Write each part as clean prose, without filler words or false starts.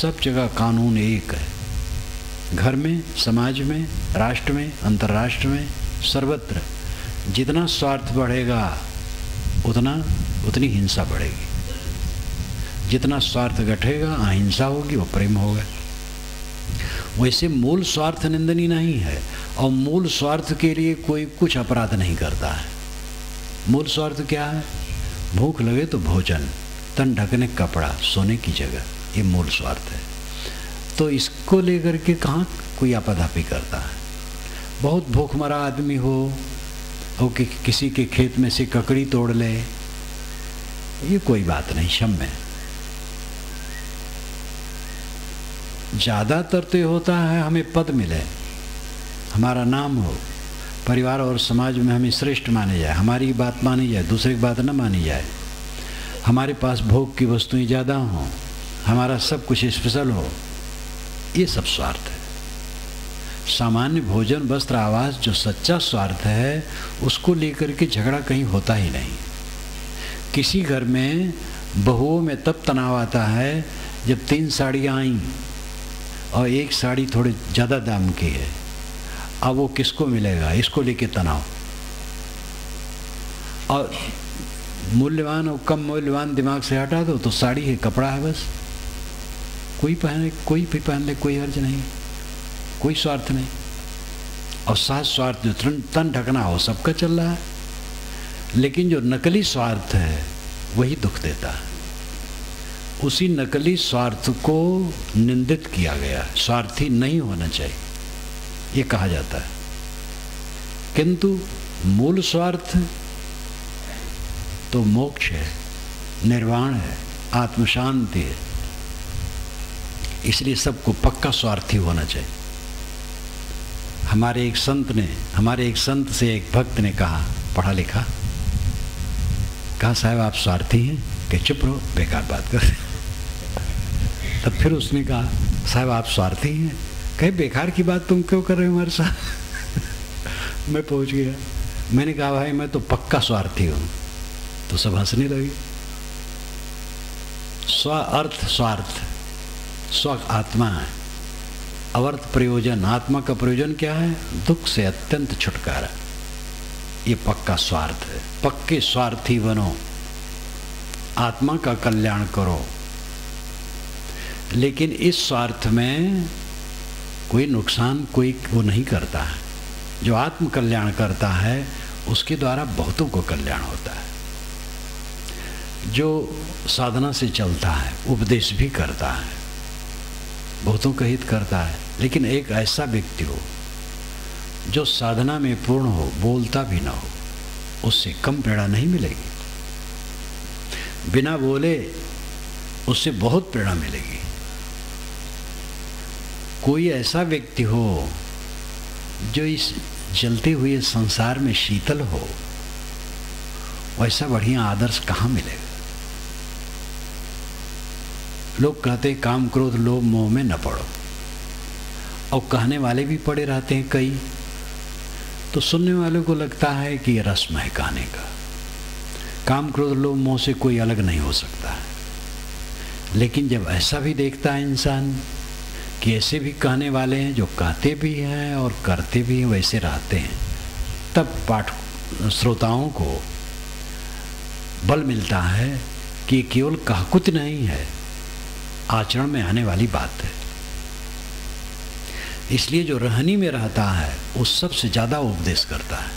सब जगह कानून एक है, घर में, समाज में, राष्ट्र में, अंतर्राष्ट्र में, सर्वत्र। जितना स्वार्थ बढ़ेगा उतनी हिंसा बढ़ेगी। जितना स्वार्थ घटेगा अहिंसा होगी और प्रेम होगा। वैसे मूल स्वार्थ निंदनीय नहीं है, और मूल स्वार्थ के लिए कोई कुछ अपराध नहीं करता है। मूल स्वार्थ क्या है? भूख लगे तो भोजन, तन ढकने कपड़ा, सोने की जगह, ये मूल स्वार्थ है। तो इसको लेकर के कहाँ कोई आपाधापी करता है। बहुत भूखमरा आदमी हो और किसी के खेत में से ककड़ी तोड़ ले, ये कोई बात नहीं, क्षम्य है। ज़्यादातर तो ये होता है हमें पद मिले, हमारा नाम हो, परिवार और समाज में हमें श्रेष्ठ माने जाए, हमारी बात मानी जाए, दूसरे की बात न मानी जाए, हमारे पास भोग की वस्तुएं ज़्यादा हों, हमारा सब कुछ स्पेशल हो, ये सब स्वार्थ है। सामान्य भोजन, वस्त्र, आवास जो सच्चा स्वार्थ है, उसको लेकर के झगड़ा कहीं होता ही नहीं। किसी घर में बहुओं में तब तनाव आता है जब 3 साड़ियाँ आईं और एक साड़ी थोड़े ज़्यादा दाम की है, अब वो किसको मिलेगा, इसको लेके तनाव। और मूल्यवान और कम मूल्यवान दिमाग से हटा दो तो साड़ी है, कपड़ा है, बस कोई पहने, कोई भी पहन ले, कोई हर्ज नहीं, कोई स्वार्थ नहीं। और साथ स्वार्थ जो तन ढकना हो सबका चल रहा है, लेकिन जो नकली स्वार्थ है वही दुख देता है। उसी नकली स्वार्थ को निंदित किया गया, स्वार्थी नहीं होना चाहिए ये कहा जाता है। किंतु मूल स्वार्थ तो मोक्ष है, निर्वाण है, आत्म शांति है। इसलिए सबको पक्का स्वार्थी होना चाहिए। हमारे एक संत से एक भक्त ने कहा, पढ़ा लिखा, कहा साहब आप स्वार्थी हैं? कि चुप रहो, बेकार बात कर। तब फिर उसने कहा साहब आप स्वार्थी हैं? कहे बेकार की बात तुम क्यों कर रहे हो हमारे साथ? मैं पहुंच गया। मैंने कहा भाई मैं तो पक्का स्वार्थी हूं। तो सब हंसने लगे। स्व अर्थ स्वार्थ, स्व आत्मा है, अवर्थ प्रयोजन, आत्मा का प्रयोजन क्या है? दुख से अत्यंत छुटकारा। ये पक्का स्वार्थ है। पक्के स्वार्थी बनो, आत्मा का कल्याण करो, लेकिन इस स्वार्थ में कोई नुकसान कोई वो नहीं करता है। जो आत्म कल्याण करता है उसके द्वारा बहुतों को कल्याण होता है। जो साधना से चलता है, उपदेश भी करता है, बहुतों का हित करता है, लेकिन एक ऐसा व्यक्ति हो जो साधना में पूर्ण हो, बोलता भी ना हो, उससे कम प्रेरणा नहीं मिलेगी। बिना बोले उससे बहुत प्रेरणा मिलेगी। कोई ऐसा व्यक्ति हो जो इस जलते हुए संसार में शीतल हो, वैसा बढ़िया आदर्श कहाँ मिलेगा? लोग कहते हैं काम क्रोध लोभ मोह में न पड़ो, और कहने वाले भी पड़े रहते हैं कई, तो सुनने वालों को लगता है कि ये रस्म है कहने का। काम क्रोध लोभ मोह से कोई अलग नहीं हो सकता है। लेकिन जब ऐसा भी देखता है इंसान कि ऐसे भी कहने वाले हैं जो कहते भी हैं और करते भी हैं, वैसे रहते हैं, तब पाठ श्रोताओं को बल मिलता है कि केवल कहकुत नहीं है, आचरण में आने वाली बात है। इसलिए जो रहनी में रहता है वो सबसे ज़्यादा उपदेश करता है।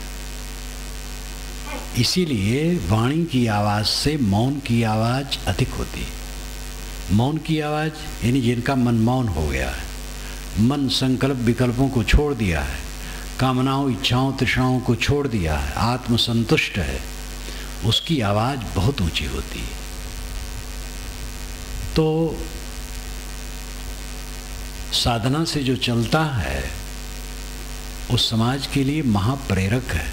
इसीलिए वाणी की आवाज़ से मौन की आवाज़ अधिक होती है। मौन की आवाज़ यानी जिनका मन मौन हो गया है, मन संकल्प विकल्पों को छोड़ दिया है, कामनाओं इच्छाओं तृष्णाओं को छोड़ दिया है, आत्मसंतुष्ट है, उसकी आवाज़ बहुत ऊंची होती है। तो साधना से जो चलता है उस समाज के लिए महाप्रेरक है।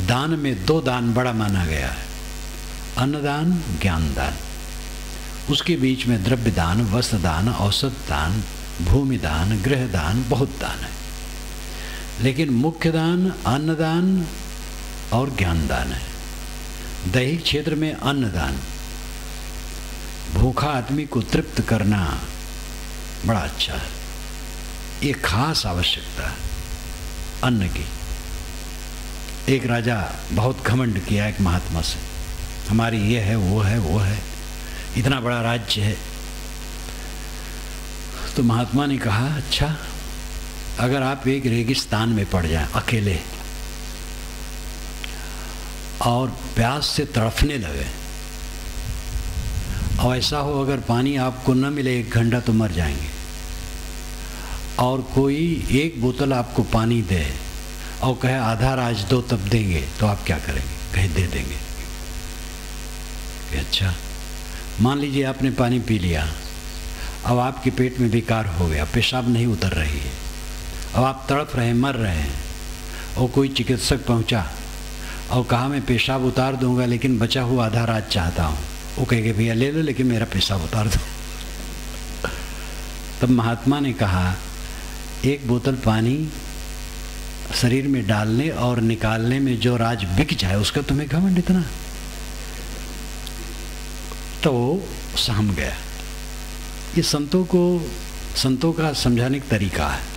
दान में 2 दान बड़ा माना गया है, अन्नदान, ज्ञान दान। उसके बीच में द्रव्य दान, वस्त्र दान, औषध दान, भूमि दान, गृह दान, बहुत दान है। लेकिन मुख्य दान अन्नदान और ज्ञान दान है। दैहिक क्षेत्र में अन्नदान, भूखा आदमी को तृप्त करना, बड़ा अच्छा है। ये खास आवश्यकता है अन्न की। एक राजा बहुत घमंड किया एक महात्मा से, हमारी ये है वो है वो है, इतना बड़ा राज्य है। तो महात्मा ने कहा, अच्छा अगर आप एक रेगिस्तान में पड़ जाएं अकेले और प्यास से तड़फने लगे, और ऐसा हो अगर पानी आपको न मिले 1 घंटा तो मर जाएंगे, और कोई 1 बोतल आपको पानी दे और कहे आधा राज दो तब देंगे, तो आप क्या करेंगे? कहे दे देंगे। अच्छा मान लीजिए आपने पानी पी लिया, अब आपके पेट में विकार हो गया, पेशाब नहीं उतर रही है, अब आप तड़प रहे हैं, मर रहे हैं, और कोई चिकित्सक पहुंचा और कहा मैं पेशाब उतार दूंगा लेकिन बचा हुआ आधा राज चाहता हूँ, वो कहेंगे भैया ले लो लेकिन मेरा पेशाब उतार दो। तब महात्मा ने कहा 1 बोतल पानी शरीर में डालने और निकालने में जो राज बिक जाए उसका तुम्हें घमंड इतना? तो सहम गया। ये संतों का समझाने का तरीका है।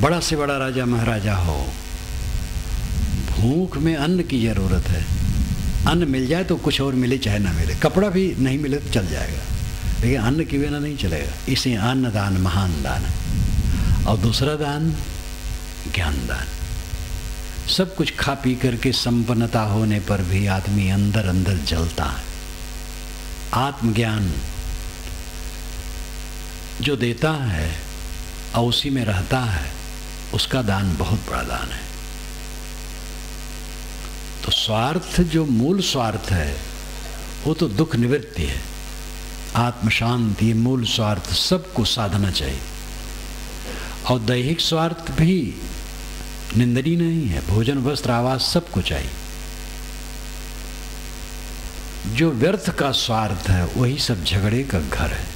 बड़ा से बड़ा राजा महाराजा हो, भूख में अन्न की जरूरत है। अन्न मिल जाए तो कुछ और मिले चाहे ना मिले, कपड़ा भी नहीं मिले तो चल जाएगा, लेकिन अन्न के बिना नहीं चलेगा। इसे अन्न दान महान दान है। और दूसरा दान ज्ञान दान। सब कुछ खा पी करके संपन्नता होने पर भी आदमी अंदर अंदर जलता है। आत्मज्ञान जो देता है और उसी में रहता है, उसका दान बहुत बड़ा दान है। तो स्वार्थ जो मूल स्वार्थ है वो तो दुख निवृत्ति है, आत्म शांति, ये मूल स्वार्थ सबको साधना चाहिए। और दैहिक स्वार्थ भी निंदनीय नहीं है, भोजन वस्त्र आवास सबको चाहिए। जो व्यर्थ का स्वार्थ है वही सब झगड़े का घर है।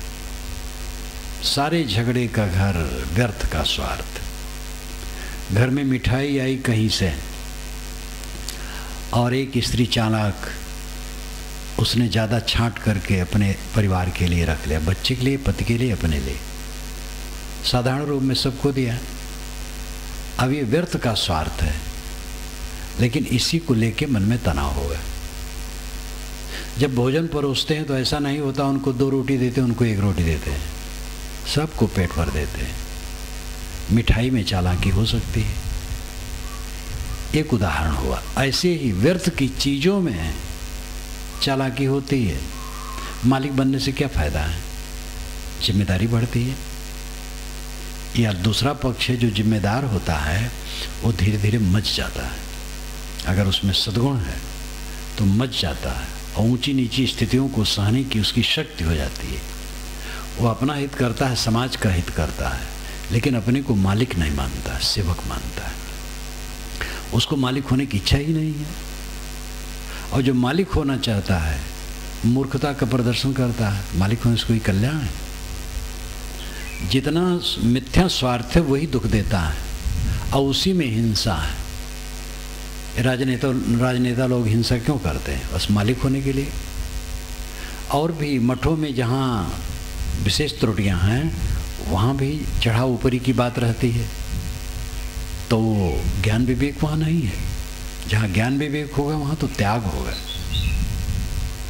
सारे झगड़े का घर व्यर्थ का स्वार्थ। घर में मिठाई आई कहीं से और एक स्त्री चालाक, उसने ज़्यादा छांट करके अपने परिवार के लिए रख लिया, बच्चे के लिए, पति के लिए, अपने लिए, साधारण रूप में सबको दिया। अब ये व्यर्थ का स्वार्थ है, लेकिन इसी को लेके मन में तनाव होगा। जब भोजन परोसते हैं तो ऐसा नहीं होता उनको 2 रोटी देते, उनको 1 रोटी देते हैं, सबको पेट भर देते हैं। मिठाई में चालाकी हो सकती है, एक उदाहरण हुआ। ऐसे ही व्यर्थ की चीज़ों में चालाकी होती है। मालिक बनने से क्या फ़ायदा है? जिम्मेदारी बढ़ती है। या दूसरा पक्ष है जो जिम्मेदार होता है वो धीरे धीरे मच जाता है। अगर उसमें सद्गुण है तो मच जाता है और ऊंची नीची स्थितियों को सहने की उसकी शक्ति हो जाती है। वो अपना हित करता है, समाज का हित करता है, लेकिन अपने को मालिक नहीं मानता, सेवक मानता है। उसको मालिक होने की इच्छा ही नहीं है। और जो मालिक होना चाहता है मूर्खता का प्रदर्शन करता है। मालिक होने से कोई कल्याण है? जितना मिथ्या स्वार्थ है वही दुख देता है और उसी में हिंसा है। राजनेता लोग हिंसा क्यों करते हैं? बस मालिक होने के लिए। और भी मठों में जहाँ विशेष त्रुटियाँ हैं वहाँ भी चढ़ाव ऊपरी की बात रहती है, तो ज्ञान विवेक वहाँ नहीं है। जहाँ ज्ञान विवेक होगा वहाँ तो त्याग होगा।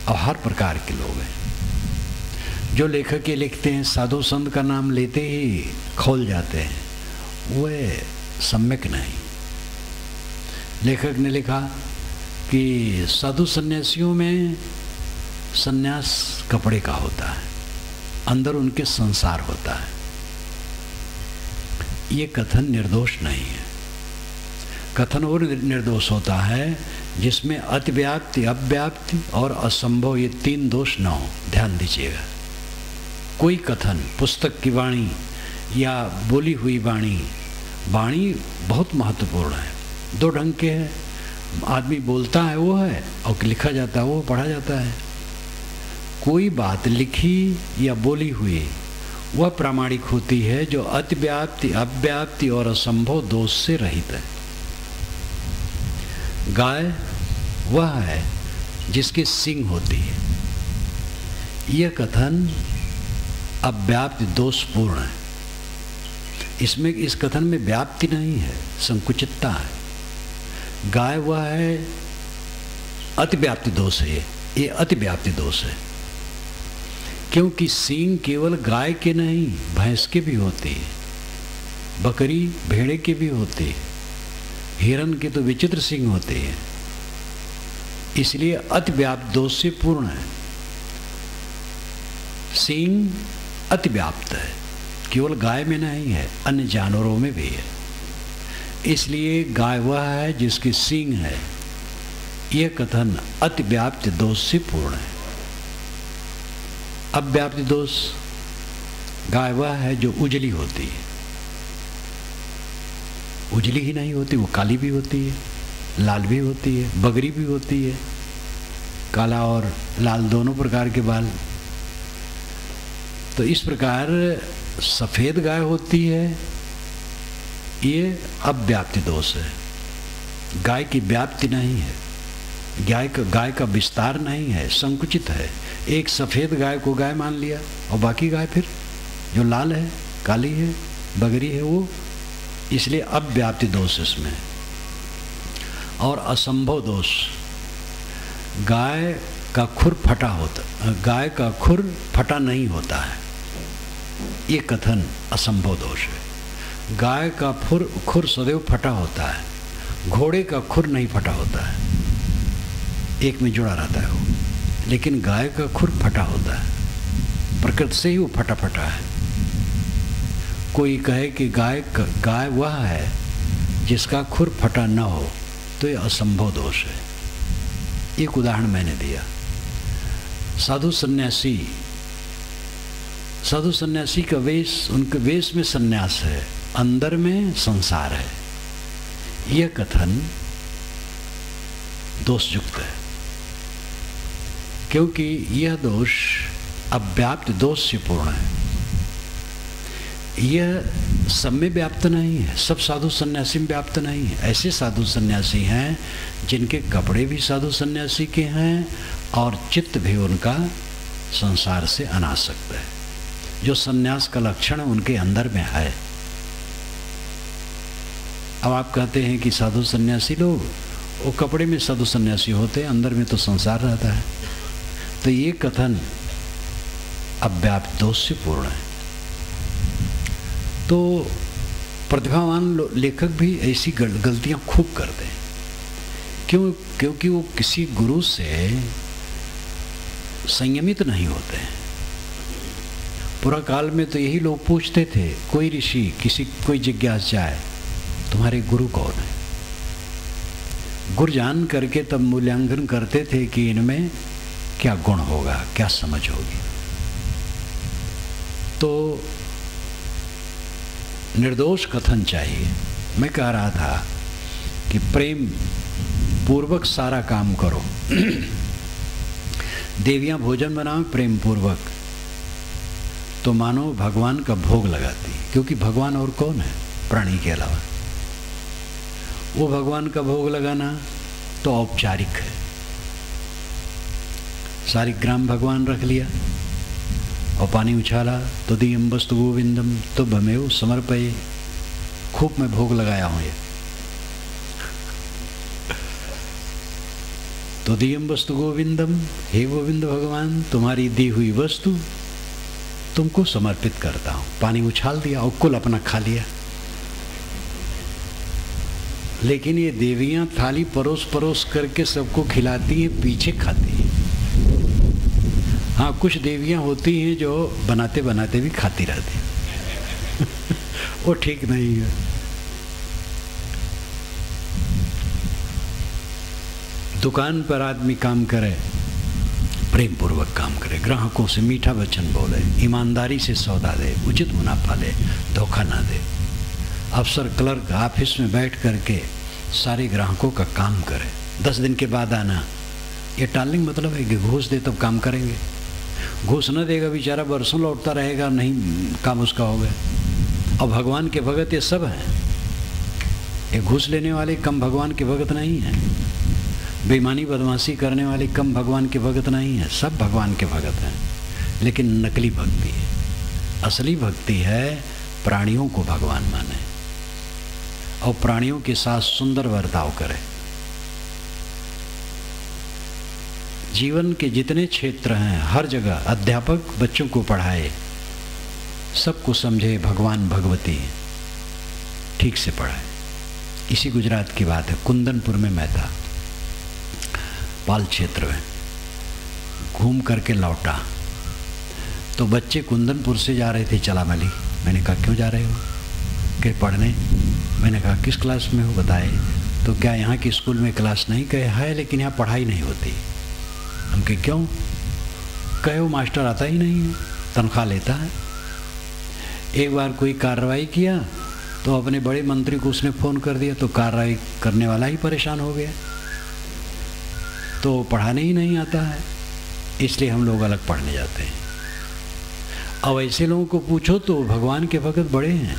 और हर प्रकार के लोग हैं। जो लेखक ये लिखते हैं साधु संत का नाम लेते ही खोल जाते हैं, वह सम्यक नहीं। लेखक ने लिखा कि साधु सन्यासियों में सन्यास कपड़े का होता है, अंदर उनके संसार होता है। ये कथन निर्दोष नहीं है। कथन और निर्दोष होता है जिसमें अतिव्याप्ति, अव्याप्ति और असंभव, ये 3 दोष न हो। ध्यान दीजिएगा। कोई कथन, पुस्तक की वाणी या बोली हुई वाणी बहुत महत्वपूर्ण है। 2 ढंग के हैं। आदमी बोलता है वो है और लिखा जाता है वो, पढ़ा जाता है। कोई बात लिखी या बोली हुई वह प्रामाणिक होती है जो अतिव्याप्ति, अव्याप्ति और असंभव दोष से रहित है। गाय वह है जिसके सींग होती है। यह कथन अव्याप्ति दोषपूर्ण है। इसमें इस कथन में व्याप्ति नहीं है, संकुचितता है। गाय वह है, अतिव्याप्ति दोष है, ये अतिव्याप्ति दोष है। क्योंकि सींग केवल गाय के नहीं, भैंस के भी होते हैं, बकरी भेड़े के भी होते हैं, हिरन के तो विचित्र सींग होते हैं। इसलिए अतिव्याप्त दोष से पूर्ण है। सींग अतिव्याप्त है, केवल गाय में नहीं है, अन्य जानवरों में भी है। इसलिए गाय वह है जिसकी सींग है। यह कथन अतिव्याप्त दोष से पूर्ण है। अव्याप्ति दोष, गाय वह है जो उजली होती है। उजली ही नहीं होती, वो काली भी होती है, लाल भी होती है, बगरी भी होती है, काला और लाल दोनों प्रकार के बाल। तो इस प्रकार सफेद गाय होती है, ये अव्याप्ति दोष है। गाय की व्याप्ति नहीं है, गाय का विस्तार नहीं है, संकुचित है। एक सफेद गाय को गाय मान लिया और बाकी गाय फिर जो लाल है, काली है, बगरी है, वो, इसलिए अव्याप्ति दोष इसमें। और असंभव दोष, गाय का खुर फटा होता, गाय का खुर फटा नहीं होता है, ये कथन असंभव दोष है। गाय का खुर सदैव फटा होता है, घोड़े का खुर नहीं फटा होता है, एक में जुड़ा रहता है वो, लेकिन गाय का खुर फटा होता है, प्रकृति से ही वो फटा फटा है। कोई कहे कि गाय वह है जिसका खुर फटा न हो, तो ये असंभव दोष है। एक उदाहरण मैंने दिया। साधु सन्यासी का वेश, उनके वेश में सन्यास है, अंदर में संसार है। यह कथन दोषयुक्त है, क्योंकि यह दोष अव्याप्त दोष से पूर्ण है। यह सब में व्याप्त नहीं है, सब साधु सन्यासी में व्याप्त नहीं है। ऐसे साधु सन्यासी हैं जिनके कपड़े भी साधु सन्यासी के हैं और चित्त भी उनका संसार से अनासक्त है। जो सन्यास का लक्षण उनके अंदर में है। अब आप कहते हैं कि साधु सन्यासी लोग, वो कपड़े में साधु सन्यासी होते हैं, अंदर में तो संसार रहता है। तो ये कथन अव्याप्त दोष से पूर्ण है। तो प्रतिभावान लेखक भी ऐसी गलतियां खूब करते हैं। क्योंकि वो किसी गुरु से संयमित नहीं होते हैं। पूरा काल में तो यही लोग पूछते थे, कोई ऋषि कोई जिज्ञासा जाए, तुम्हारे गुरु कौन है? गुरु जान करके तब मूल्यांकन करते थे कि इनमें क्या गुण होगा, क्या समझ होगी। तो निर्दोष कथन चाहिए। मैं कह रहा था कि प्रेम पूर्वक सारा काम करो। देवियां भोजन बनाओ प्रेम पूर्वक, तो मानो भगवान का भोग लगाती, क्योंकि भगवान और कौन है प्राणी के अलावा। वो भगवान का भोग लगाना तो औपचारिक है। सारी ग्राम भगवान रख लिया और पानी उछाला, तो दियम वस्तु गोविंदम तो भमेव समर्पये, खूब मैं भोग लगाया हूं ये। तो दियम वस्तु गोविंदम, हे गोविंद भगवान, तुम्हारी दी हुई वस्तु तुमको समर्पित करता हूं। पानी उछाल दिया और कुल अपना खा लिया। लेकिन ये देवियां थाली परोस परोस करके सबको खिलाती हैं, पीछे खाती हैं। हाँ, कुछ देवियां होती हैं जो बनाते बनाते भी खाती रहती हैं। वो ठीक नहीं है। दुकान पर आदमी काम करे, प्रेम पूर्वक काम करे, ग्राहकों से मीठा वचन बोले, ईमानदारी से सौदा दे, उचित मुनाफा ले, धोखा ना दे। अफसर क्लर्क ऑफिस में बैठ करके सारे ग्राहकों का काम करे, 10 दिन के बाद आना। ये टालिंग मतलब है कि घूस दे तब काम करेंगे। घूस न देगा बेचारा बरसों लौटता रहेगा, नहीं काम उसका हो गया। और भगवान के भगत ये सब हैं। ये घूस लेने वाले कम भगवान के भगत नहीं हैं, बेईमानी बदमाशी करने वाले कम भगवान के भगत नहीं हैं, सब भगवान के भगत हैं। लेकिन नकली भक्ति है। असली भक्ति है प्राणियों को भगवान माने और प्राणियों के साथ सुंदर बर्ताव करे। जीवन के जितने क्षेत्र हैं हर जगह अध्यापक बच्चों को पढ़ाए, सबको समझे भगवान भगवती, ठीक से पढ़ाए। इसी गुजरात की बात है, कुंदनपुर में मैं था, पाल क्षेत्र में घूम करके लौटा तो बच्चे कुंदनपुर से जा रहे थे चलामली। मैंने कहा क्यों जा रहे हो? कि पढ़ने। मैंने कहा किस क्लास में हो बताए। तो क्या यहाँ की स्कूल में क्लास नहीं? कहे है लेकिन यहाँ पढ़ाई नहीं होती। हम कहे क्यों? कहे वो मास्टर आता ही नहीं है, तनख्वाह लेता है। एक बार कोई कार्रवाई किया तो अपने बड़े मंत्री को उसने फ़ोन कर दिया, तो कार्रवाई करने वाला ही परेशान हो गया। तो पढ़ाने ही नहीं आता है, इसलिए हम लोग अलग पढ़ने जाते हैं। अब ऐसे लोगों को पूछो तो भगवान के भगत बड़े हैं,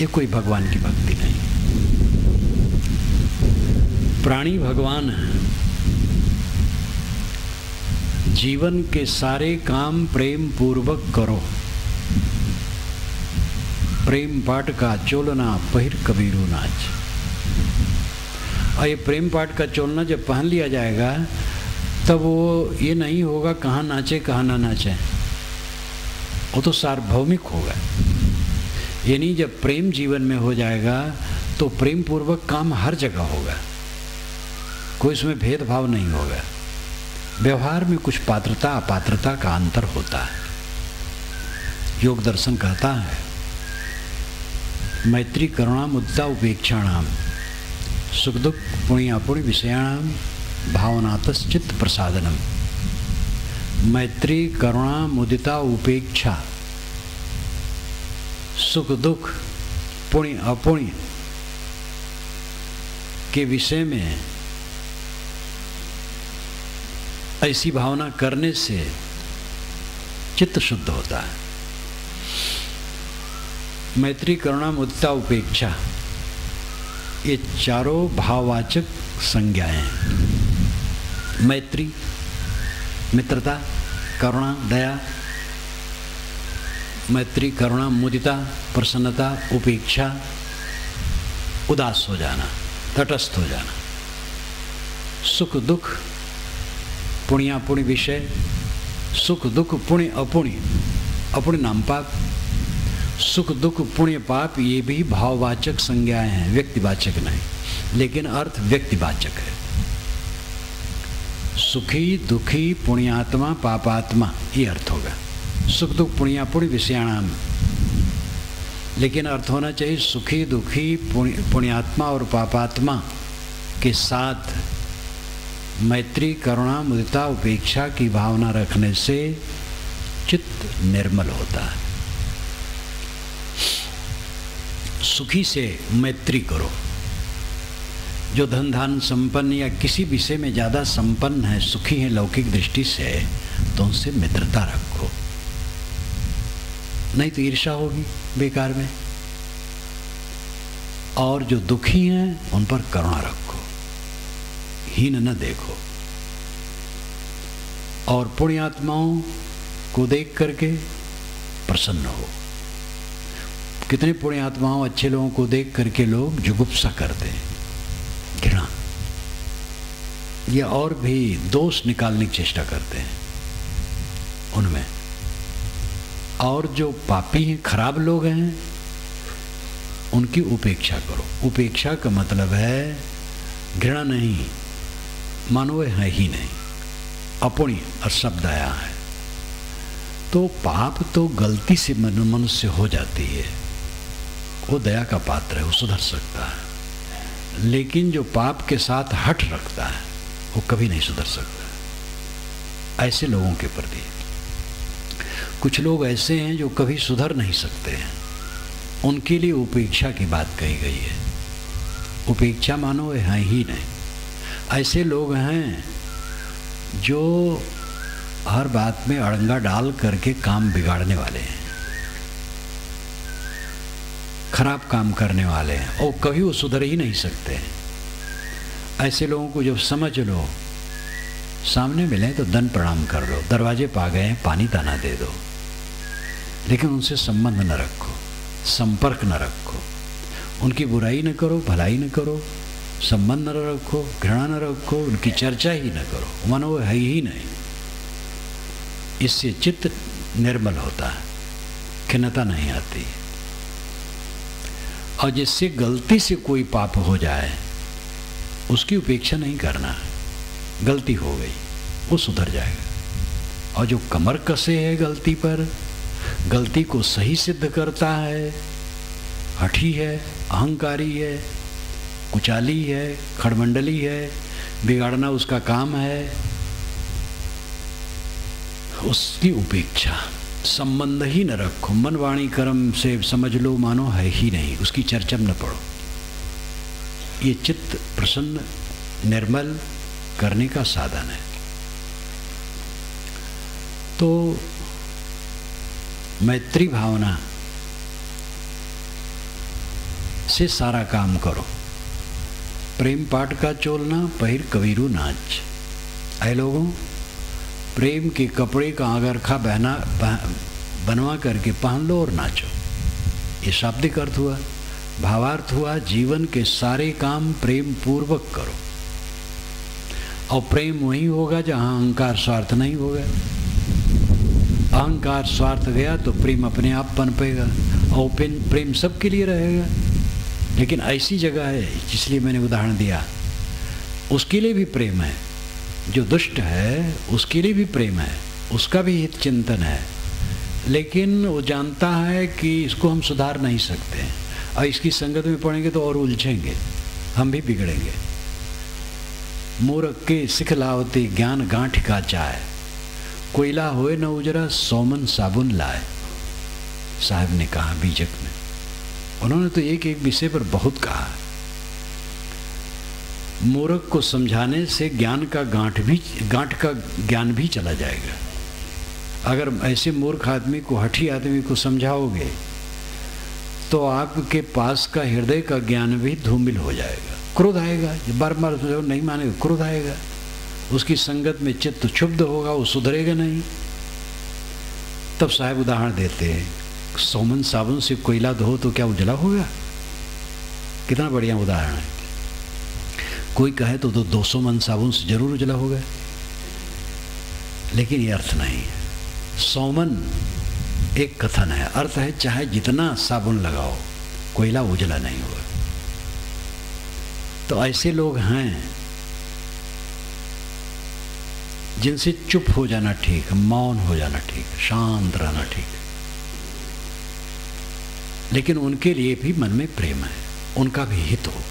ये कोई भगवान की भक्ति नहीं। प्राणी भगवान हैं। जीवन के सारे काम प्रेम पूर्वक करो। प्रेम पाठ का चोलना पहिर कबीरू नाच। और ये प्रेम पाठ का चोलना जब पहन लिया जाएगा तब वो ये नहीं होगा कहाँ नाचे कहाँ ना नाचे, वो तो सार्वभौमिक होगा। यानी जब प्रेम जीवन में हो जाएगा तो प्रेम पूर्वक काम हर जगह होगा, कोई इसमें भेदभाव नहीं होगा। व्यवहार में कुछ पात्रता अपात्रता का अंतर होता है। योग दर्शन कहता है मैत्री करुणा मुदिता उपेक्षाणाम सुख दुख पुण्य विषयाणाम भावनातश्चित्त प्रसादनम। मैत्री करुणा मुदिता उपेक्षा सुख दुख पुण्य अपुण्य के विषय में ऐसी भावना करने से चित्त शुद्ध होता है। मैत्री करुणा मुदिता उपेक्षा ये चारों भाववाचक संज्ञाएं हैं। मैत्री मित्रता, करुणा दया, मैत्री करुणा मुदिता प्रसन्नता, उपेक्षा उदास हो जाना, तटस्थ हो जाना। सुख दुख पुण्यापुण्य विषय, सुख दुख पुण्य अपुण्य, अपुण्य नाम पाप, सुख दुख पुण्य पाप ये भी भाववाचक संज्ञाएं हैं, व्यक्तिवाचक नहीं, लेकिन अर्थ व्यक्तिवाचक है। सुखी दुखी पुण्यात्मा पापात्मा ये अर्थ होगा। सुख दुख पुण्यापुण्य विषयाणाम, लेकिन अर्थ होना चाहिए सुखी दुखी पुण्यात्मा और पापात्मा के साथ मैत्री करुणा मुदिता उपेक्षा की भावना रखने से चित्त निर्मल होता है। सुखी से मैत्री करो। जो धन धान संपन्न या किसी विषय में ज़्यादा संपन्न है, सुखी है लौकिक दृष्टि से, तो उनसे मित्रता रखो, नहीं तो ईर्ष्या होगी बेकार में। और जो दुखी हैं उन पर करुणा रखो, हीन न देखो। और पुण्यात्माओं को देख करके प्रसन्न हो। कितने पुण्यात्माओं अच्छे लोगों को देख करके लोग जुगुप्सा करते हैं, घृणा या और भी दोष निकालने की चेष्टा करते हैं उनमें। और जो पापी हैं, खराब लोग हैं, उनकी उपेक्षा करो। उपेक्षा का मतलब है घृणा नहीं, मानो है ही नहीं, अपुण्य और शब्द आया है। तो पाप तो गलती से मनुष्य हो जाती है, वो दया का पात्र है, वो सुधर सकता है। लेकिन जो पाप के साथ हट रखता है वो कभी नहीं सुधर सकता। ऐसे लोगों के प्रति कुछ लोग ऐसे हैं जो कभी सुधर नहीं सकते हैं, उनके लिए उपेक्षा की बात कही गई है। उपेक्षा मानो है ही नहीं। ऐसे लोग हैं जो हर बात में अड़ंगा डाल करके काम बिगाड़ने वाले हैं, खराब काम करने वाले हैं, और कभी वो सुधर ही नहीं सकते हैं। ऐसे लोगों को जब समझ लो, सामने मिले तो दंड प्रणाम कर लो, दरवाजे पा गए हैं पानी दाना दे दो, लेकिन उनसे संबंध न रखो, संपर्क न रखो, उनकी बुराई न करो, भलाई न करो, संबंध न रखो, घृणा न रखो, उनकी चर्चा ही न करो, मानो वो है ही नहीं। इससे चित्त निर्मल होता है, खिन्नता नहीं आती। और जिससे गलती से कोई पाप हो जाए उसकी उपेक्षा नहीं करना, गलती हो गई वो सुधर जाएगा। और जो कमर कसे है गलती पर, गलती को सही सिद्ध करता है, हठी है, अहंकारी है, कुचाली है, खड़मंडली है, बिगाड़ना उसका काम है, उसकी उपेक्षा, संबंध ही न रखो, मन वाणी कर्म से समझ लो मानो है ही नहीं, उसकी चर्चा में न पड़ो। ये चित्त प्रसन्न निर्मल करने का साधन है। तो मैत्री भावना से सारा काम करो। प्रेम पाठ का चोलना पहिर कबीरू नाच। ऐ लोगों, प्रेम के कपड़े का आगरखा बनवा करके पहन लो और नाचो। ये शाब्दिक अर्थ हुआ। भावार्थ हुआ जीवन के सारे काम प्रेम पूर्वक करो। और प्रेम वही होगा जहाँ अहंकार स्वार्थ नहीं होगा। अहंकार स्वार्थ गया तो प्रेम अपने आप पनपेगा और प्रेम सबके लिए रहेगा। लेकिन ऐसी जगह है, इसलिए मैंने उदाहरण दिया, उसके लिए भी प्रेम है, जो दुष्ट है उसके लिए भी प्रेम है, उसका भी हित चिंतन है, लेकिन वो जानता है कि इसको हम सुधार नहीं सकते और इसकी संगत में पड़ेंगे तो और उलझेंगे, हम भी बिगड़ेंगे। मूर्ख के सिख लावते ज्ञान गांठ का चाय, कोयला होए न उजरा सोमन साबुन लाए, साहब ने कहा बीजक में। उन्होंने तो एक एक विषय पर बहुत कहा। मूर्ख को समझाने से ज्ञान का गांठ का ज्ञान भी चला जाएगा। अगर ऐसे मूर्ख आदमी को, हठी आदमी को समझाओगे तो आपके पास का हृदय का ज्ञान भी धूमिल हो जाएगा। क्रोध आएगा, बार बार नहीं मानेगा, क्रोध आएगा, उसकी संगत में चित्त क्षुब्ध होगा, वो सुधरेगा नहीं। तब साहब उदाहरण देते हैं, सोमन साबुन से कोयला धो तो क्या उजला होगा? कितना बढ़िया उदाहरण है। कोई कहे तो 200 मन साबुन से जरूर उजला होगा, लेकिन ये अर्थ नहीं है। सोमन एक कथन है, अर्थ है चाहे जितना साबुन लगाओ कोयला उजला नहीं होगा। तो ऐसे लोग हैं जिनसे चुप हो जाना ठीक, मौन हो जाना ठीक, शांत रहना ठीक। लेकिन उनके लिए भी मन में प्रेम है, उनका भी हित हो।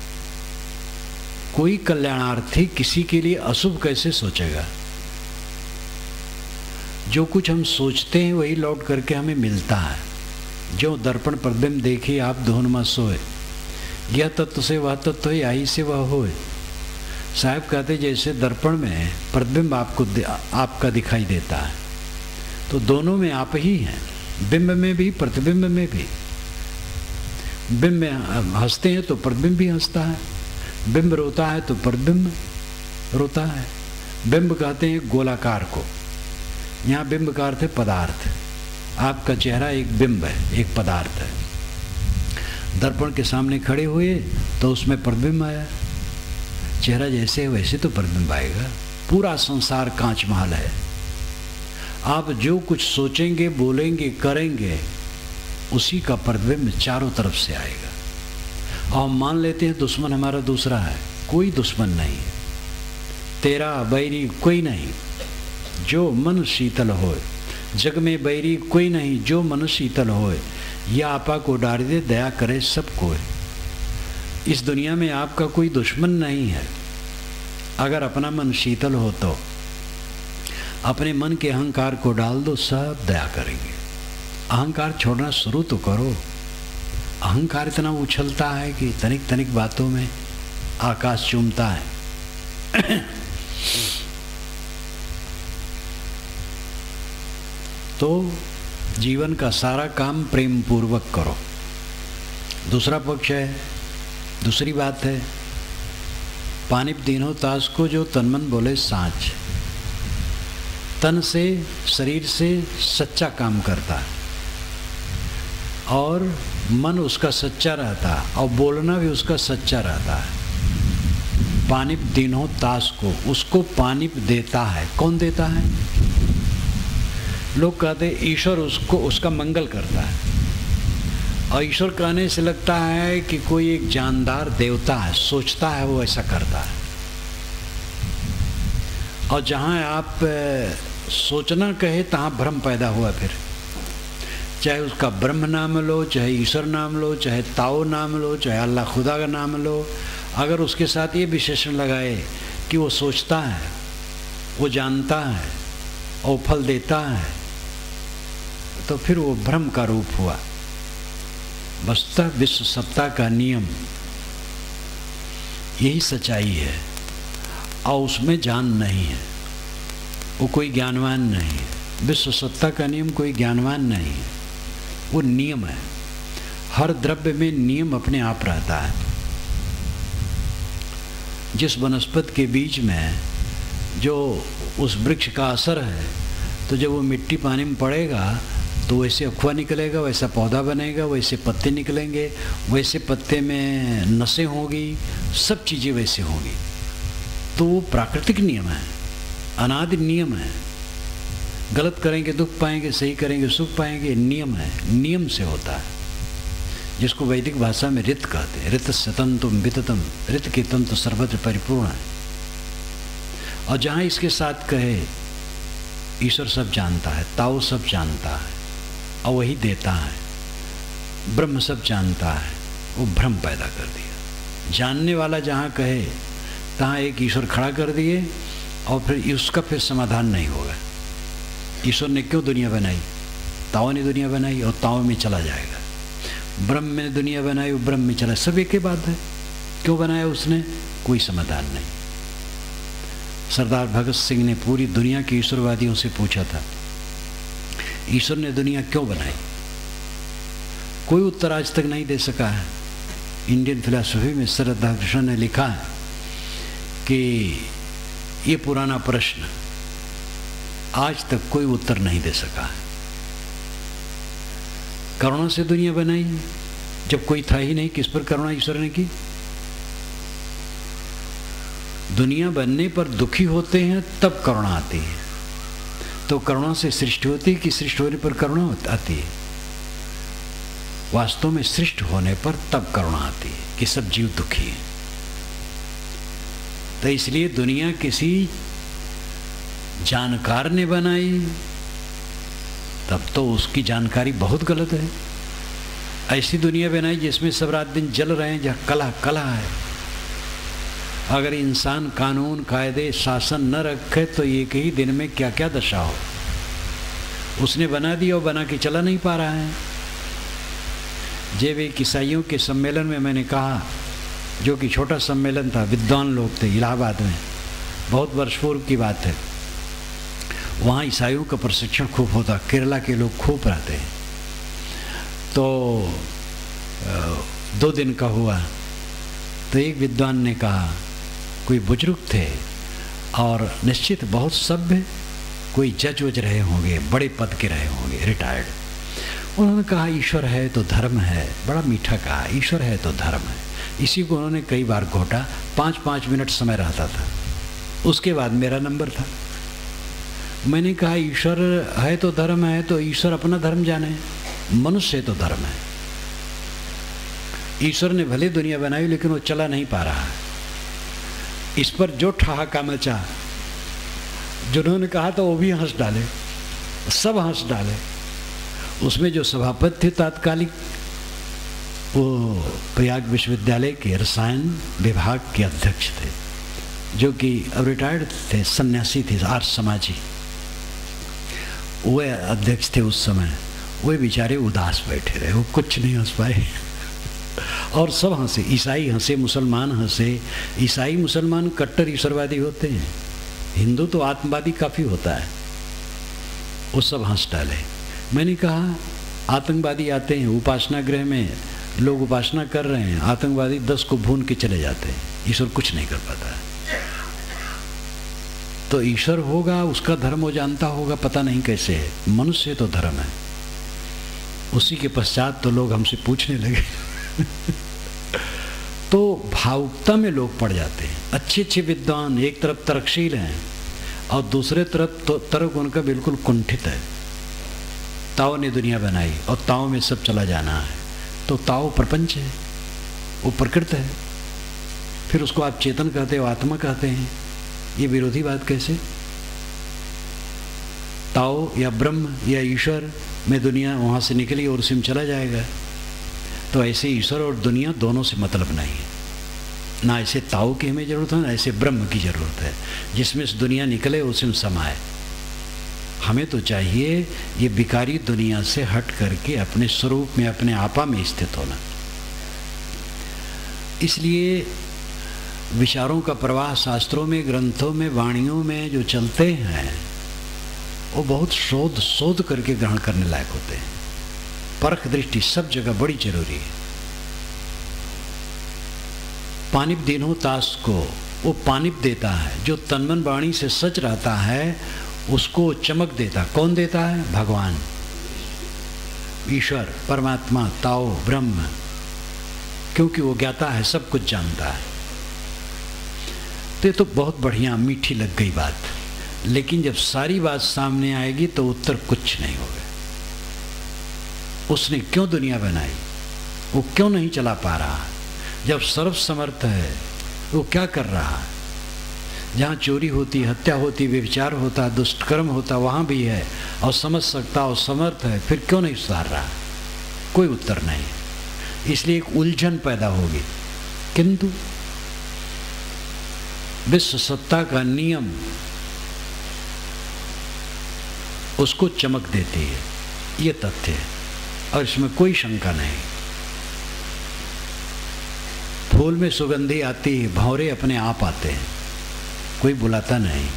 कोई कल्याणार्थी किसी के लिए अशुभ कैसे सोचेगा? जो कुछ हम सोचते हैं वही लौट करके हमें मिलता है। जो दर्पण प्रतिबिंब देखे आप धुन में सोए, यह तत्व से वह तत्व है, यही से वह होए। साहब कहते जैसे दर्पण में प्रतिबिंब आपका दिखाई देता है, तो दोनों में आप ही हैं, बिंब में भी प्रतिबिंब में भी। बिंब में हंसते हैं तो प्रतिबिंब भी हंसता है, बिंब रोता है तो प्रतिबिंब रोता है। बिंब कहते हैं गोलाकार को, यहाँ बिंब का अर्थ है पदार्थ। आपका चेहरा एक बिंब है, एक पदार्थ है। दर्पण के सामने खड़े हुए तो उसमें प्रतिबिंब आया। चेहरा जैसे है वैसे तो प्रतिबिंब आएगा। पूरा संसार कांच महल है। आप जो कुछ सोचेंगे, बोलेंगे, करेंगे, उसी का प्रतिबिंब चारों तरफ से आएगा। और मान लेते हैं दुश्मन हमारा दूसरा है, कोई दुश्मन नहीं है, तेरा बैरी कोई नहीं, जो मन शीतल होए। जग में बैरी कोई नहीं, जो मन शीतल होए। या आपा को डार दे, दया करे सब कोई। इस दुनिया में आपका कोई दुश्मन नहीं है। अगर अपना मन शीतल हो तो अपने मन के अहंकार को डाल दो, सब दया करेंगे। अहंकार छोड़ना शुरू तो करो। अहंकार इतना उछलता है कि तनिक तनिक बातों में आकाश चूमता है। तो जीवन का सारा काम प्रेम पूर्वक करो। दूसरा पक्ष है, दूसरी बात है, पानिप दीनो तास को जो तनमन बोले साँच। तन से, शरीर से सच्चा काम करता है और मन उसका सच्चा रहता है और बोलना भी उसका सच्चा रहता है। पानी दीन्हो तास को, उसको पानी देता है। कौन देता है? लोग कहते हैं ईश्वर उसको, उसका मंगल करता है। और ईश्वर कहने से लगता है कि कोई एक जानदार देवता है, सोचता है वो ऐसा करता है। और जहाँ आप सोचना कहे तहाँ भ्रम पैदा हुआ। फिर चाहे उसका ब्रह्म नाम लो, चाहे ईश्वर नाम लो, चाहे ताओ नाम लो, चाहे अल्लाह खुदा का नाम लो, अगर उसके साथ ये विशेषण लगाए कि वो सोचता है, वो जानता है और फल देता है, तो फिर वो भ्रम का रूप हुआ। वस्तुतः विश्व सत्ता का नियम यही सच्चाई है और उसमें जान नहीं है, वो कोई ज्ञानवान नहीं है। विश्व सत्ता का नियम कोई ज्ञानवान नहीं है, वो नियम है। हर द्रव्य में नियम अपने आप रहता है। जिस वनस्पति के बीज में जो उस वृक्ष का असर है, तो जब वो मिट्टी पानी में पड़ेगा तो वैसे अखुआ निकलेगा, वैसा पौधा बनेगा, वैसे पत्ते निकलेंगे, वैसे पत्ते में नसें होगी, सब चीज़ें वैसे होंगी। तो वो प्राकृतिक नियम है, अनादि नियम है। गलत करेंगे दुख पाएंगे, सही करेंगे सुख पाएंगे, नियम है, नियम से होता है। जिसको वैदिक भाषा में ऋत कहते हैं। ऋत तंतुम विततम, ऋत के तंतु सर्वत्र परिपूर्ण है। और जहाँ इसके साथ कहे ईश्वर सब जानता है, ताओ सब जानता है और वही देता है, ब्रह्म सब जानता है, वो भ्रम पैदा कर दिया। जानने वाला जहाँ कहे तहाँ एक ईश्वर खड़ा कर दिए और फिर उसका फिर समाधान नहीं होगा। ईश्वर ने क्यों दुनिया बनाई? ताओ ने दुनिया बनाई और ताओ में चला जाएगा। ब्रह्म ने दुनिया बनाई, वो ब्रह्म में चला, सब एक ही बात है। क्यों बनाया उसने? कोई समाधान नहीं। सरदार भगत सिंह ने पूरी दुनिया के ईश्वरवादियों से पूछा था, ईश्वर ने दुनिया क्यों बनाई? कोई उत्तर आज तक नहीं दे सका है। इंडियन फिलॉसफी में सर राधाकृष्णन ने लिखा है कि ये पुराना प्रश्न आज तक कोई उत्तर नहीं दे सका है। करुणा से दुनिया बनाई, जब कोई था ही नहीं, किस पर करुणा ईश्वर ने की? दुनिया बनने पर दुखी होते हैं तब करुणा आती है। तो करुणा से सृष्टि होती है कि सृष्टि होने पर करुणा आती है? वास्तव में सृष्टि होने पर तब करुणा आती है कि सब जीव दुखी हैं। तो इसलिए दुनिया किसी जानकार ने बनाई, तब तो उसकी जानकारी बहुत गलत है। ऐसी दुनिया बनाई जिसमें सब रात दिन जल रहे हैं, जहाँ कला कला है। अगर इंसान कानून कायदे शासन न रखे तो एक ही दिन में क्या क्या दशा हो। उसने बना दिया और बना के चला नहीं पा रहा है। जब एक ईसाइयों के सम्मेलन में मैंने कहा, जो कि छोटा सम्मेलन था, विद्वान लोग थे इलाहाबाद में, बहुत वर्ष पूर्व की बात है। वहाँ ईसाइयों का प्रशिक्षण खूब होता, केरला के लोग खूब रहते हैं। तो 2 दिन का हुआ। तो एक विद्वान ने कहा, कोई बुजुर्ग थे और निश्चित बहुत सभ्य, कोई जज वज रहे होंगे, बड़े पद के रहे होंगे, रिटायर्ड। उन्होंने कहा ईश्वर है तो धर्म है। बड़ा मीठा कहा, ईश्वर है तो धर्म है। इसी को उन्होंने कई बार घोटा। 5-5 मिनट समय रहता था। उसके बाद मेरा नंबर था। मैंने कहा ईश्वर है तो धर्म है, तो ईश्वर अपना धर्म जाने, मनुष्य है तो धर्म है। ईश्वर ने भले दुनिया बनाई लेकिन वो चला नहीं पा रहा है। इस पर जो ठहाका मचा, जिन्होंने कहा तो वो भी हंस डाले, सब हंस डाले। उसमें जो सभापति थे तात्कालिक, वो प्रयाग विश्वविद्यालय के रसायन विभाग के अध्यक्ष थे, जो कि अब रिटायर्ड थे, सन्यासी थे, आर्य समाजी। वो अध्यक्ष थे उस समय। वे बेचारे उदास बैठे रहे, वो कुछ नहीं हंस पाए। और सब हंसे, ईसाई हंसे, मुसलमान हंसे। ईसाई मुसलमान कट्टर ईश्वरवादी होते हैं, हिंदू तो आत्मवादी काफ़ी होता है। वो सब हंस डाले। मैंने कहा आतंकवादी आते हैं उपासना गृह में, लोग उपासना कर रहे हैं, आतंकवादी 10 को भून के चले जाते हैं, ईश्वर कुछ नहीं कर पाता है। तो ईश्वर होगा, उसका धर्म वो जानता होगा, पता नहीं कैसे है। मनुष्य तो धर्म है। उसी के पश्चात तो लोग हमसे पूछने लगे तो भावुकता में लोग पड़ जाते हैं। अच्छे अच्छे विद्वान एक तरफ तर्कशील हैं और दूसरे तरफ तो तर्क उनका बिल्कुल कुंठित है। ताओ ने दुनिया बनाई और ताओ में सब चला जाना है, तो ताओ प्रपंच है, वो प्रकृत है। फिर उसको आप चेतन कहते हो, आत्मा कहते हैं, ये विरोधी बात कैसे? ताओ या ब्रह्म या ईश्वर में दुनिया वहाँ से निकली और उसी में चला जाएगा। तो ऐसे ईश्वर और दुनिया दोनों से मतलब नहीं है। ना ऐसे ताओ की हमें ज़रूरत है, ना ऐसे ब्रह्म की ज़रूरत है जिसमें से दुनिया निकले उसी में समाए। हमें तो चाहिए ये विकारी दुनिया से हट करके अपने स्वरूप में, अपने आपा में स्थित होना। इसलिए विचारों का प्रवाह शास्त्रों में, ग्रंथों में, वाणियों में जो चलते हैं वो बहुत शोध करके ग्रहण करने लायक होते हैं। परख दृष्टि सब जगह बड़ी जरूरी है। पानिप दीनो तास को वो पानिप देता है, जो तन्मन वाणी से सच रहता है उसको चमक देता। कौन देता है? भगवान, ईश्वर, परमात्मा, ताओ, ब्रह्म, क्योंकि वो ज्ञाता है, सब कुछ जानता है। तो बहुत बढ़िया मीठी लग गई बात, लेकिन जब सारी बात सामने आएगी तो उत्तर कुछ नहीं होगा। उसने क्यों दुनिया बनाई, वो क्यों नहीं चला पा रहा? जब सर्व समर्थ है वो क्या कर रहा है? जहाँ चोरी होती, हत्या होती, व्यभिचार होता, दुष्कर्म होता, वहाँ भी है और समझ सकता और समर्थ है, फिर क्यों नहीं सुधार रहा? कोई उत्तर नहीं। इसलिए एक उलझन पैदा होगी। किंतु विश्व सत्ता का नियम उसको चमक देती है, ये तथ्य है और इसमें कोई शंका नहीं। फूल में सुगंधी आती है, भंवरे अपने आप आते हैं, कोई बुलाता नहीं।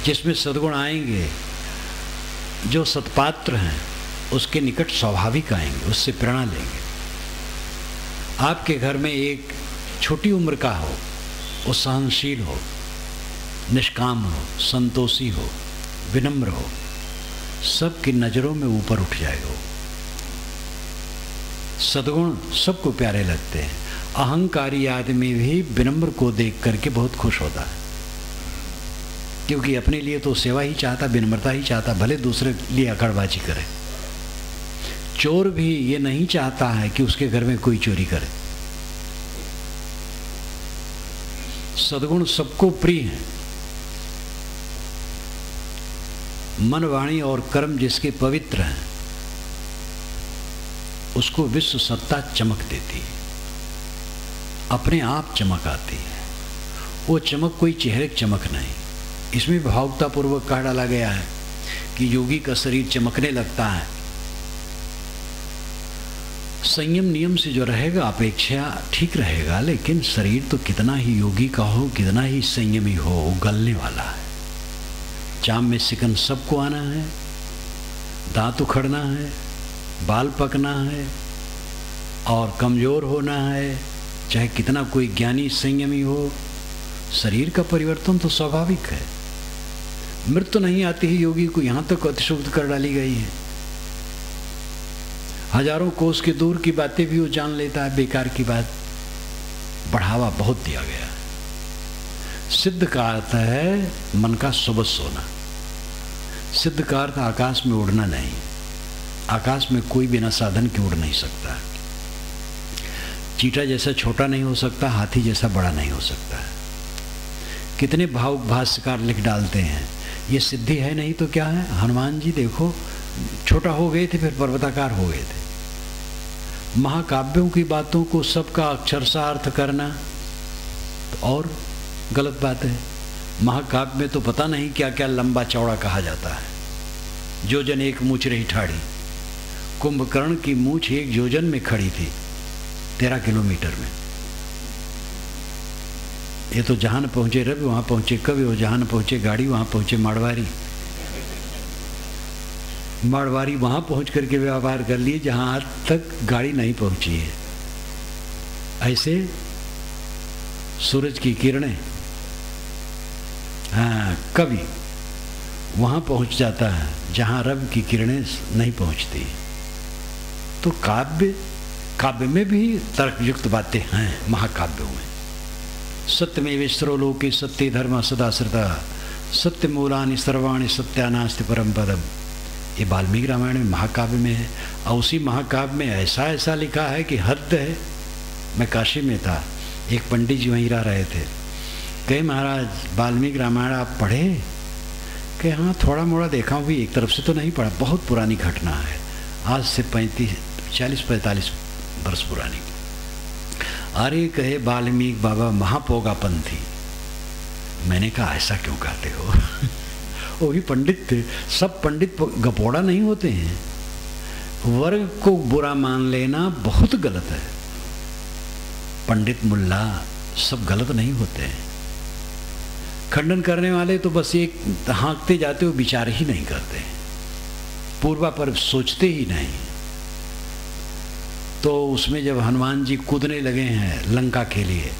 जिसमें सद्गुण आएंगे, जो सत्पात्र हैं उसके निकट स्वाभाविक आएंगे, उससे प्रेरणा लेंगे। आपके घर में एक छोटी उम्र का हो, वो सहनशील हो, निष्काम हो, संतोषी हो, विनम्र हो, सबकी नजरों में ऊपर उठ जाएगा। सद्गुण सबको प्यारे लगते हैं। अहंकारी आदमी भी विनम्र को देख करके बहुत खुश होता है, क्योंकि अपने लिए तो सेवा ही चाहता, विनम्रता ही चाहता, भले दूसरे लिए अकड़बाजी करे। चोर भी ये नहीं चाहता है कि उसके घर में कोई चोरी करे। सद्गुण सबको प्रिय हैं। मन, वाणी और कर्म जिसके पवित्र हैं उसको विश्व सत्ता चमक देती है, अपने आप चमक आती है। वो चमक कोई चेहरे की चमक नहीं, इसमें भावुकता पूर्वक कहा डाला गया है कि योगी का शरीर चमकने लगता है। संयम नियम से जो रहेगा अपेक्षा ठीक रहेगा, लेकिन शरीर तो कितना ही योगी का हो, कितना ही संयमी हो, वो गलने वाला है। चाम में सिकन सबको आना है, दांत उखड़ना है, बाल पकना है और कमजोर होना है, चाहे कितना कोई ज्ञानी संयमी हो। शरीर का परिवर्तन तो स्वाभाविक है। मृत्यु नहीं आती ही योगी को, यहाँ तक अतिशोक्त कर डाली गई है। हजारों कोस के दूर की बातें भी वो जान लेता है, बेकार की बात बढ़ावा बहुत दिया गया है। सिद्ध का अर्थ है मन का सुबह सोना। सिद्ध का अर्थ आकाश में उड़ना नहीं। आकाश में कोई बिना साधन के उड़ नहीं सकता। चीटा जैसा छोटा नहीं हो सकता, हाथी जैसा बड़ा नहीं हो सकता। कितने भावुक भाष्यकार लिख डालते हैं, ये सिद्धि है नहीं तो क्या है। हनुमान जी देखो छोटा हो गए थे, फिर पर्वताकार हो गए थे। महाकाव्यों की बातों को सबका अक्षरशः अर्थ करना तो और गलत बात है। महाकाव्य में तो पता नहीं क्या क्या लंबा चौड़ा कहा जाता है। जोजन एक मूछ रही ठाड़ी, कुंभकर्ण की मूछ एक जोजन में खड़ी थी, 13 किलोमीटर में। ये तो जहां न पहुंचे रवि वहां पहुंचे कवि, और जहां न पहुंचे गाड़ी वहां पहुंचे मारवाड़ी। मारवाड़ी वहां पहुंच करके व्यापार कर लिए जहां आज तक गाड़ी नहीं पहुंची है। ऐसे सूरज की किरणें हाँ, कवि वहाँ पहुँच जाता है जहाँ रब की किरणें नहीं पहुँचती। तो काव्य में भी तर्कयुक्त बातें हैं महाकाव्यों में। सत्यमेवेश्वरो लोके सत्य धर्म सदाश्रिता सत्य मूलानि सर्वाणि सत्यानास्ति परम पदम। ये वाल्मीकि रामायण में महाकाव्य में है। और उसी महाकाव्य में ऐसा ऐसा लिखा है कि हद है। मैं काशी में था, एक पंडित जी वहीं रह रहे थे। कहे महाराज वाल्मीकि रामायण आप पढ़े? कि हाँ थोड़ा मोड़ा देखा हूँ भी, एक तरफ से तो नहीं पढ़ा। बहुत पुरानी घटना है, आज से 40-45 वर्ष पुरानी। अरे कहे वाल्मीकि बाबा महापोगापंथी। मैंने कहा ऐसा क्यों कहते हो? वो भी पंडित थे। सब पंडित गपोड़ा नहीं होते हैं। वर्ग को बुरा मान लेना बहुत गलत है। पंडित मुल्ला सब गलत नहीं होते हैं। खंडन करने वाले तो बस एक हाँकते जाते हो, विचार ही नहीं करते, पूर्वा पर सोचते ही नहीं। तो उसमें जब हनुमान जी कूदने लगे हैं लंका के लिए,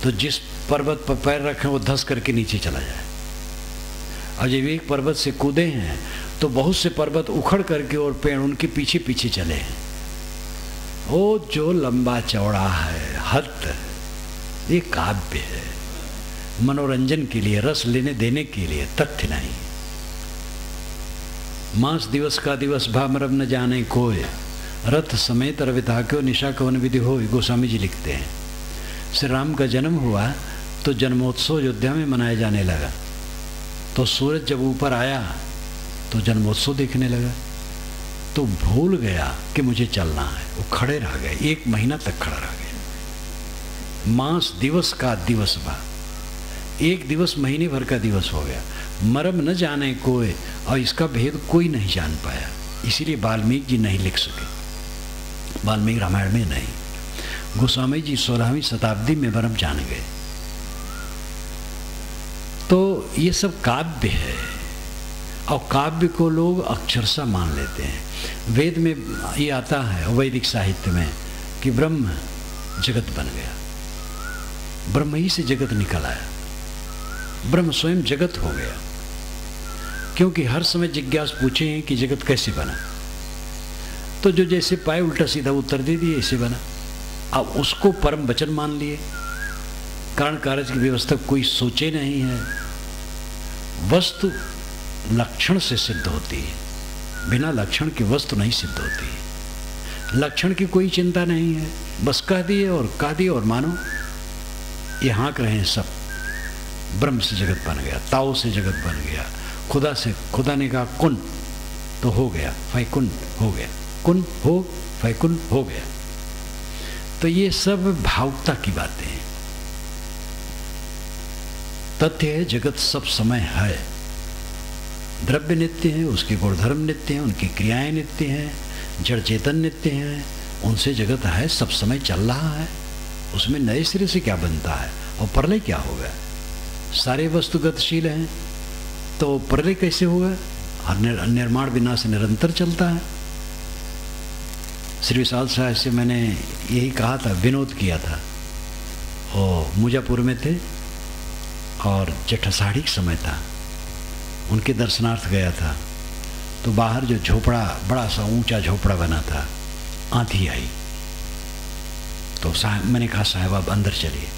तो जिस पर्वत पर पैर रखें वो धस करके नीचे चला जाए। और जब एक पर्वत से कूदे हैं तो बहुत से पर्वत उखड़ करके और पेड़ उनके पीछे पीछे चले हैं। वो जो लंबा चौड़ा है हद, ये काव्य है, मनोरंजन के लिए, रस लेने देने के लिए, तथ्य नहीं। मास दिवस का दिवस भामरब न जाने कोय, रथ समेत रविता क्यों निशा कवन विधि हो। गोस्वामी जी लिखते हैं श्री राम का जन्म हुआ तो जन्मोत्सव अयोध्या में मनाया जाने लगा। तो सूरज जब ऊपर आया तो जन्मोत्सव देखने लगा। तो भूल गया कि मुझे चलना है, वो खड़े रह गए, 1 महीना तक खड़ा रह गए। मास दिवस का दिवस बा, 1 दिवस महीने भर का दिवस हो गया। मरम न जाने कोई, और इसका भेद कोई नहीं जान पाया। इसीलिए वाल्मीकि जी नहीं लिख सके, वाल्मीकि रामायण में नहीं। गोस्वामी जी 16वीं शताब्दी में मरम जान गए। तो ये सब काव्य है, और काव्य को लोग अक्षरशः मान लेते हैं। वेद में ये आता है, वैदिक साहित्य में, कि ब्रह्म जगत बन गया, ब्रह्म ही से जगत निकल आया, ब्रह्म स्वयं जगत हो गया। क्योंकि हर समय जिज्ञास पूछे हैं कि जगत कैसे बना, तो जो जैसे पाए उल्टा सीधा उत्तर दे दिए, ऐसे बना। अब उसको परम वचन मान लिए। कारण कार्य की व्यवस्था कोई सोचे नहीं है। वस्तु लक्षण से सिद्ध होती है, बिना लक्षण की वस्तु नहीं सिद्ध होती। लक्षण की कोई चिंता नहीं है, बस कह दिए और मानो। ये हाँक रहे हैं सब। ब्रह्म से जगत बन गया, ताओ से जगत बन गया, खुदा से, खुदा ने कहा कुन तो हो गया, फैकुन हो गया, कुन हो फैकुन हो गया। तो ये सब भावुकता की बातें हैं। तथ्य है जगत सब समय है। द्रव्य नित्य है, उसके गुणधर्म नित्य हैं, उनकी क्रियाएं नित्य हैं, जड़ चेतन नित्य हैं, उनसे जगत है, सब समय चल रहा है। उसमें नए सिरे से क्या बनता है और प्रलय क्या होगा? सारे वस्तु गतिशील हैं, तो प्रलय कैसे होगा? निर्माण विनाश निरंतर चलता है। श्री विशाल साहब से मैंने यही कहा था, विनोद किया था। वो मुजापुर में थे और जेठसाढ़ी समय था, उनके दर्शनार्थ गया था। तो बाहर जो झोपड़ा, बड़ा सा ऊंचा झोपड़ा बना था, आंधी आई। तो साहब, मैंने कहा साहब आप अंदर चलिए।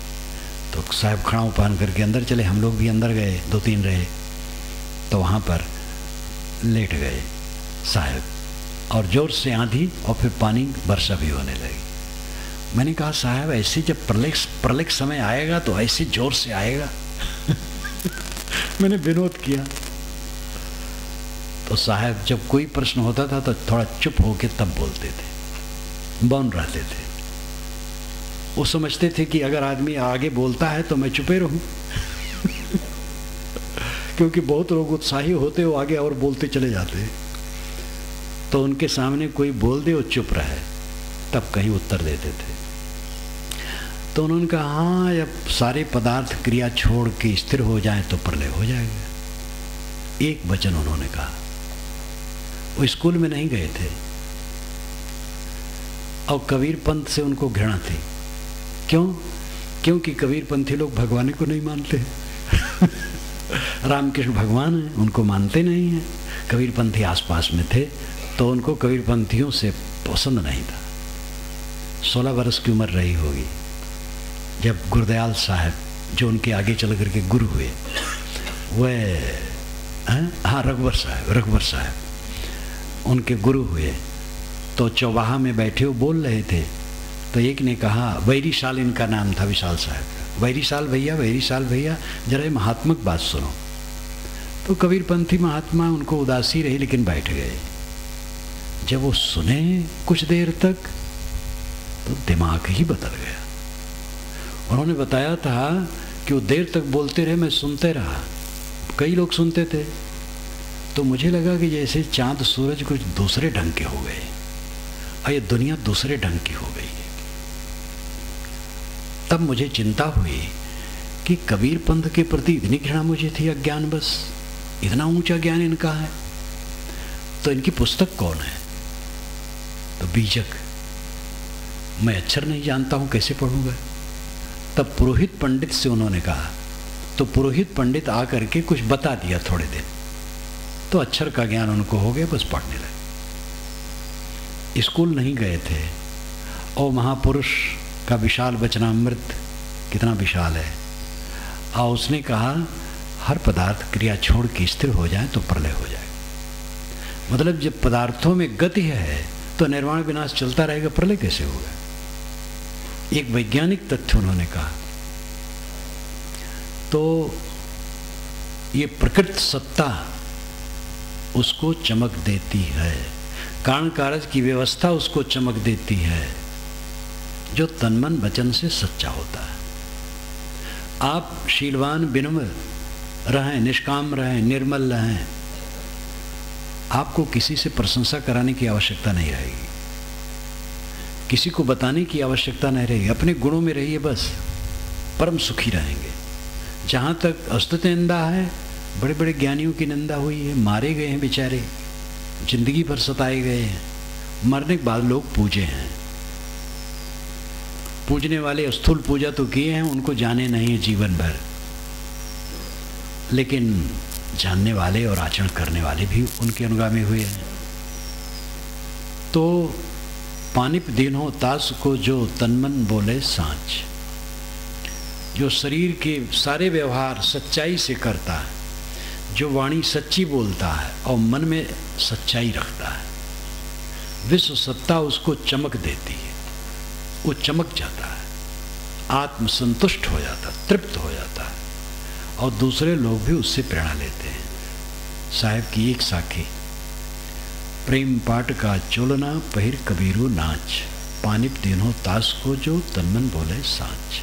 तो साहब खड़ाऊ पहन करके अंदर चले, हम लोग भी अंदर गए, 2-3 रहे। तो वहाँ पर लेट गए साहब, और जोर से आंधी और फिर पानी वर्षा भी होने लगी। मैंने कहा साहब ऐसे जब प्रलय समय आएगा तो ऐसे जोर से आएगा। मैंने विनोद किया। तो साहब जब कोई प्रश्न होता था तो थोड़ा चुप होके तब बोलते थे, मौन रहते थे। वो समझते थे कि अगर आदमी आगे बोलता है तो मैं चुपे रहूं। क्योंकि बहुत लोग उत्साही होते हो आगे और बोलते चले जाते, तो उनके सामने कोई बोल दे वो चुप रहे, तब कहीं उत्तर देते थे। तो उन्होंने कहा हाँ, जब सारे पदार्थ क्रिया छोड़ के स्थिर हो जाए तो प्रलय हो जाएगा। एक वचन उन्होंने कहा। वो स्कूल में नहीं गए थे और कबीर पंथ से उनको घृणा थी। क्यों? क्योंकि कबीर पंथी लोग भगवान को नहीं मानते। रामकृष्ण भगवान हैं, उनको मानते नहीं हैं। कबीरपंथी आसपास में थे तो उनको कबीरपंथियों से पसंद नहीं था। 16 वर्ष की उम्र रही होगी जब गुरदयाल साहब, जो उनके आगे चल करके गुरु हुए, वह हाँ रघुवर साहब उनके गुरु हुए, तो चौबाहा में बैठे वो बोल रहे थे। तो एक ने कहा, वैरीशाल इनका नाम था, विशाल साहब का, वैरीशाल भैया जरा महात्मक बात सुनो। तो कबीरपंथी महात्मा उनको उदासी रही लेकिन बैठ गए। जब वो सुने कुछ देर तक तो दिमाग ही बदल गया। उन्होंने बताया था कि वो देर तक बोलते रहे, मैं सुनते रहा, कई लोग सुनते थे, तो मुझे लगा कि जैसे चांद सूरज कुछ दूसरे ढंग के हो गए और ये दुनिया दूसरे ढंग की हो गई है। तब मुझे चिंता हुई कि कबीर पंथ के प्रति इतनी घृणा मुझे थी, अज्ञान बस, इतना ऊंचा ज्ञान इनका है, तो इनकी पुस्तक कौन है? तो बीजक, मैं अक्षर नहीं जानता हूं, कैसे पढ़ूंगा? तब पुरोहित पंडित से उन्होंने कहा, तो पुरोहित पंडित आकर के कुछ बता दिया थोड़े दिन, तो अक्षर का ज्ञान उनको हो गया, बस पढ़ने लगे। स्कूल नहीं गए थे और महापुरुष का विशाल वचनामृत कितना विशाल है, और उसने कहा हर पदार्थ क्रिया छोड़ के स्थिर हो जाए तो प्रलय हो जाए। मतलब जब पदार्थों में गति है तो निर्वाण विनाश चलता रहेगा, प्रलय कैसे होगा? एक वैज्ञानिक तथ्य उन्होंने कहा। तो ये प्रकृति सत्ता उसको चमक देती है, कारण कारज की व्यवस्था उसको चमक देती है, जो तन मन वचन से सच्चा होता है। आप शीलवान विनम्र रहें, निष्काम रहें, निर्मल रहें, आपको किसी से प्रशंसा कराने की आवश्यकता नहीं रहेगी, किसी को बताने की आवश्यकता नहीं रहेगी, अपने गुणों में रहिए, बस परम सुखी रहेंगे। जहाँ तक अस्तुत निंदा है, बड़े बड़े ज्ञानियों की निंदा हुई है, मारे गए हैं बेचारे, जिंदगी भर सताए गए हैं, मरने के बाद लोग पूजे हैं। पूजने वाले स्थूल पूजा तो किए हैं, उनको जाने नहीं है जीवन भर, लेकिन जानने वाले और आचरण करने वाले भी उनके अनुगामी हुए हैं। तो पानिप दीन्हो तास को जो तनमन बोले सांच, जो शरीर के सारे व्यवहार सच्चाई से करता है, जो वाणी सच्ची बोलता है और मन में सच्चाई रखता है, विश्व सत्ता उसको चमक देती है, वो चमक जाता है, आत्म संतुष्ट हो जाता है, तृप्त हो जाता है, और दूसरे लोग भी उससे प्रेरणा लेते हैं। साहिब की एक साखी, प्रेम पाट का चोलना पहिर कबीरू नाच, पानिप दीन्हो तास को जो तनमन बोले सांच।